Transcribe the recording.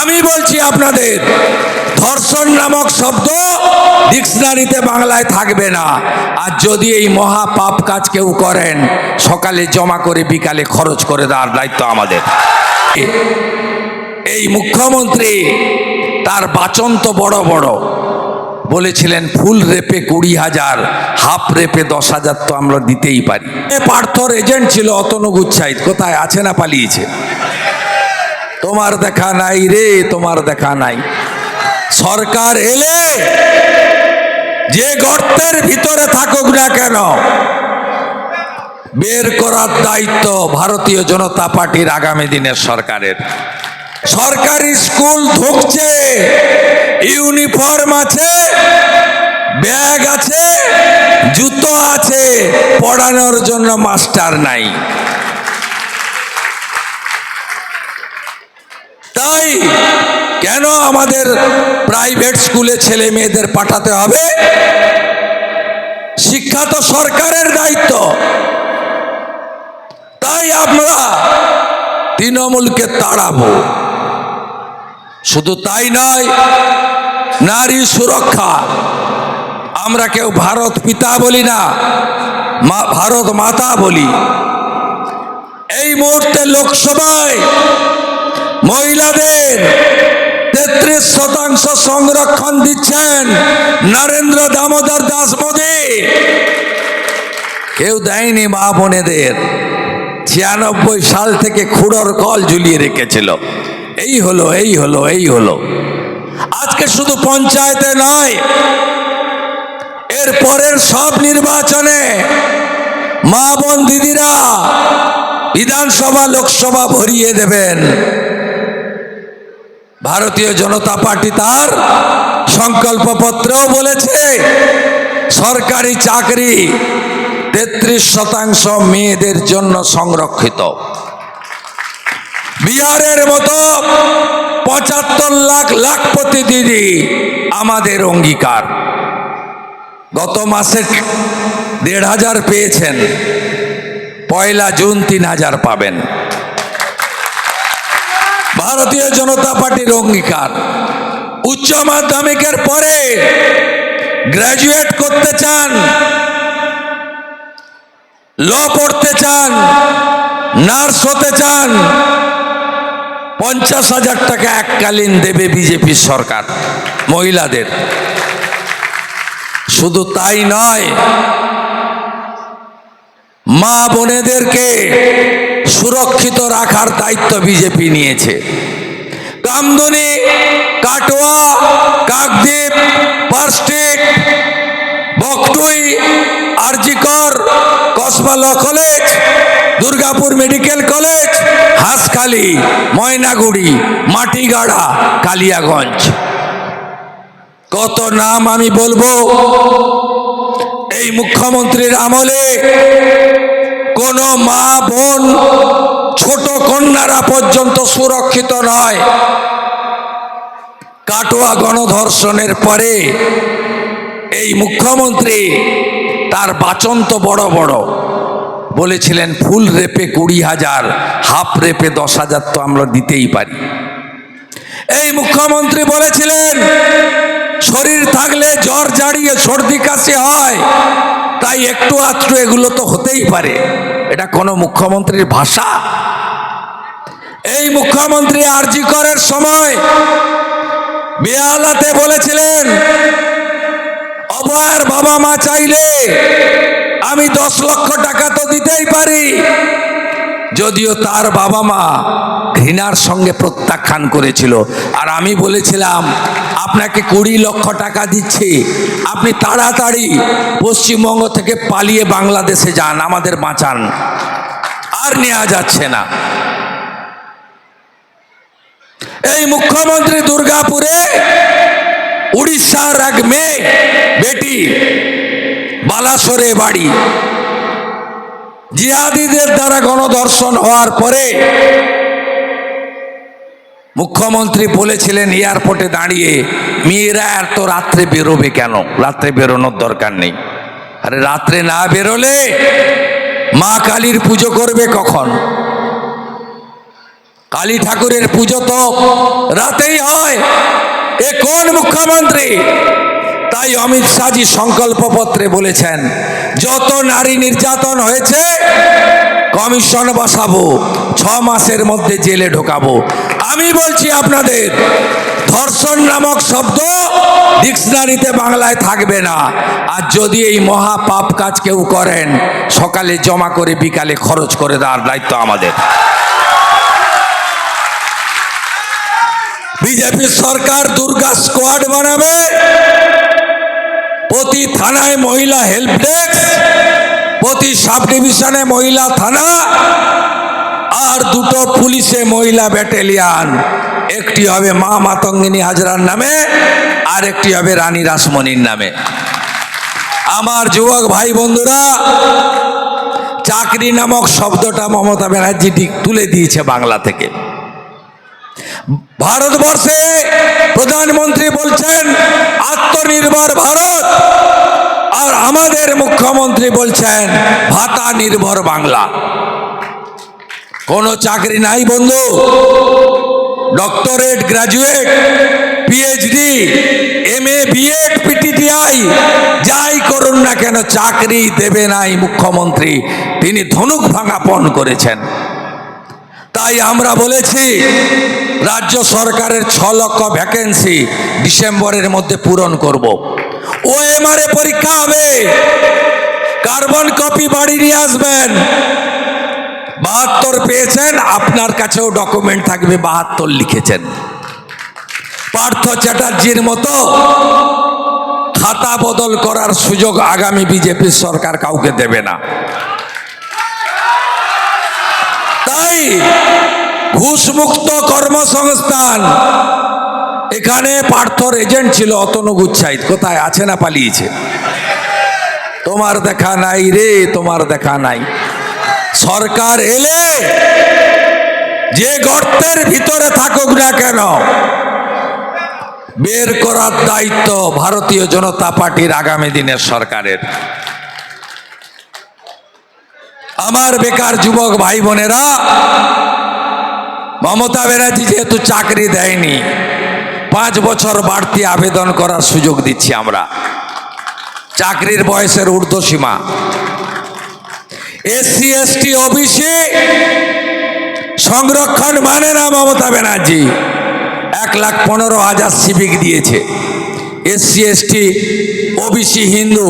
আমি বলছি আপনাদের, ধর্ষণ নামক শব্দ ডিকশনারিতে বাংলায় থাকবে না। আর যদি এই মহা পাপ কাজ কেউ করেন, সকালে জমা করে বিকালে খরচ করে দেওয়ার দায়িত্ব আমাদের। এই মুখ্যমন্ত্রী তার বাচন তো বড় বড়, বলেছিলেন ফুল রেপে 20,000, হাফ রেপে 10,000 তো আমরা দিতেই পারি। পার্থর এজেন্ট ছিল অতনু গুচ্ছাইত, কোথায় আছে না পালিয়েছে? তোমার দেখা নাই রে, তোমার দেখা নাই। সরকার এলে যে গর্তের ভিতরে থাকুক না কেন, বের করার দায়িত্ব ভারতীয় জনতা পার্টির আগামী দিনের সরকারের। সরকারি স্কুল ঢুকছে, ইউনিফর্ম আছে, ব্যাগ আছে, জুতো আছে, পড়ানোর জন্য মাস্টার নাই। তাই কেন আমাদের প্রাইভেট স্কুলে ছেলে মেয়েদের পাঠাতে হবে? শিক্ষা তো সরকারের দায়িত্ব। তাই আমরা তৃণমূলকে তাড়াবো। শুধু তাই নয়, নারী সুরক্ষা। আমরা কেউ ভারত পিতা বলি না, ভারত মাতা বলি। এই মুহূর্তে লোকসভায় মহিলাদের 33% সংরক্ষণ দিচ্ছেন নরেন্দ্র দামোদর দাস মোদী। কেউ দেয়নি মা বোনেদের। 96 সাল থেকে খুঁড়োর কল ঝুলিয়ে রেখেছিল। এই হলো, এই হলো, এই হলো। আজকে শুধু পঞ্চায়েতে নয়, এর পরের সব নির্বাচনে মা বোন দিদিরা বিধানসভা লোকসভা ভরিয়ে দেবেন। ভারতীয় জনতা পার্টি তার সংকল্পপত্রেও বলেছে সরকারি চাকরি 33% মেয়েদের জন্য সংরক্ষিত। বিহারের মতো 75 লাখ লাখপতি দিদি আমাদের অঙ্গীকার। গত মাসে 1,500 পেয়েছেন, 1 জুন 3,000 পাবেন। ভারতীয় জনতা পার্টির অঙ্গীকার। উচ্চ মাধ্যমিকের পরে গ্র্যাজুয়েট করতে চান, ল পড়তে চান, নার্স হতে চান, 50,000 টাকা এককালীন দেবে বিজেপি সরকার মহিলাদের। শুধু তাই নয়, মা বোনেদেরকে সুরক্ষিত রাখার দায়িত্ব বিজেপি নিয়েছে। Kamduni, Katwa, Kakdwip, পার্সটিক, Boktui, RG Kar, Kasba law college, Durgapur medical college, Hanskhali, Maynaguri, Matigara, Kaliaganj. কত নাম আমি বলবো। এই মুখ্যমন্ত্রীর আমলে কোন মা বোন, ছোট কন্যারা পর্যন্ত সুরক্ষিত নয়। কাটোয়া গণধর্ষণের পরে এই মুখ্যমন্ত্রী তার বাচন তো বড় বড়, বলেছিলেন ফুল রেপে 20,000, হাফ রেপে 10,000 তো আমরা দিতেই পারি। এই মুখ্যমন্ত্রী বলেছিলেন শরীর থাকলে জ্বর জাড়িয়ে সর্দি কাশি হয়, তাই একটু আধটু এগুলো তো হতেই পারে। এটা কোনো মুখ্যমন্ত্রীর ভাষা? এই মুখ্যমন্ত্রী আরজিকরের সময় বেহালাতে বলেছিলেন অভয়ার বাবা মা চাইলে আমি 10 লক্ষ টাকা তো দিতেই পারি। যদিও তার বাবা মা ঘৃণার সঙ্গে প্রত্যাখ্যান করেছিল। আর আমি বলেছিলাম আপনাকে 20 লক্ষ টাকা দিচ্ছি, আপনি তাড়াতাড়ি পশ্চিমবঙ্গ থেকে পালিয়ে বাংলাদেশে যান, আমাদের বাঁচান, আর নেওয়া যাচ্ছে না। এই মুখ্যমন্ত্রী দুর্গাপুরে উড়িষ্যার এক মেয়ে বেটি, বালাসোরে বাড়ি, জিহাদিদের দ্বারা গণধর্ষণ হওয়ার পরে মুখ্যমন্ত্রী বলেছিলেন এয়ারপোর্টে দাঁড়িয়ে, মেয়েরা এত রাত্রে বেরোবে কেন? রাত্রে বেরোনোর দরকার নেই। আরে রাত্রে না বেরোলে মা কালীর পুজো করবে কখন? কালী ঠাকুরের পুজো তো রাতেই হয়। এ কোন মুখ্যমন্ত্রী? তাই অমিত শাহজি সংকল্পপত্রে বলেছেন, যত নারী নির্যাতন হয়েছে কমিশন বসাবো, 6 মাসের মধ্যে জেলে ঢোকাবো। আমি বলছি আপনাদের, ধর্ষণ নামক শব্দ ডিকশনারিতে বাংলায় থাকবে না। আর যদি এই মহা পাপ কাজ কেউ করেন, সকালে জমা করে বিকালে খরচ করে দেওয়ার দায়িত্ব আমাদের। বিজেপি সরকার দুর্গা স্কোয়াড বানাবে, প্রতি থানায় মহিলা হেল্প ডেস্ক, প্রতি সাব ডিভিশনে মহিলা থানা, আর 2টো পুলিশে মহিলা ব্যাটালিয়ান। একটি হবে মা মাতঙ্গিনী হাজরার নামে, আর একটি হবে রানী রাসমণির নামে। আমার যুবক ভাই বন্ধুরা, চাকরি নামক শব্দটা মমতা ব্যানার্জি তুলে দিয়েছে বাংলা থেকে। ভারতবর্ষে প্রধানমন্ত্রী বলছেন আত্মনির্ভর ভারত, আর আমাদের মুখ্যমন্ত্রী বলছেন ভাতা নির্ভর বাংলা। কোনো চাকরি নাই বন্ধু, doctorate, graduate, PhD, MA, BEd, PTTI যাই করুন না কেন, চাকরি দেবে নাই মুখ্যমন্ত্রী। তিনি ধনুক ভাঙা পণ করেছেন। তাই আমরা বলেছি রাজ্য সরকারের 6 লক্ষ ভ্যাকেন্সি ডিসেম্বরের মধ্যে পূরণ করব। ওএমআর পরীক্ষা হবে, কার্বন কপি বাড়ি নিয়ে আসবেন। 72 পেয়েছেন, আপনার কাছেও ডকুমেন্ট থাকবে 72 লিখেছেন। পার্থ চ্যাটার্জির মতো খাতা বদল করার সুযোগ আগামী বিজেপি সরকার কাউকে দেবে না। তাই ঘুষমুক্ত কর্মসংস্থান, এখানে পার্থর এজেন্ট ছিল অতনু গুচ্ছাইত, কোথায় আছে না পালিয়েছে? তোমার দেখা নাই রে, তোমার দেখা নাই। সরকার এলে যে গর্তের ভিতরে থাকুক না কেন, বের করার দায়িত্ব ভারতীয় জনতা পার্টির আগামী দিনের সরকারের। আমার বেকার যুবক ভাই বোনেরা, মমতা ব্যানার্জি যেহেতু চাকরি দেয়নি, 5 বছর বাড়তি আবেদন করার সুযোগ দিচ্ছি আমরা। চাকরির বয়সের ঊর্ধ্বসীমা, এসসি এসটি ওবিসি সংরক্ষণ মানে না মমতা ব্যানার্জি। 1,15,000 সিভিক দিয়েছে। SC ST OBC Hindu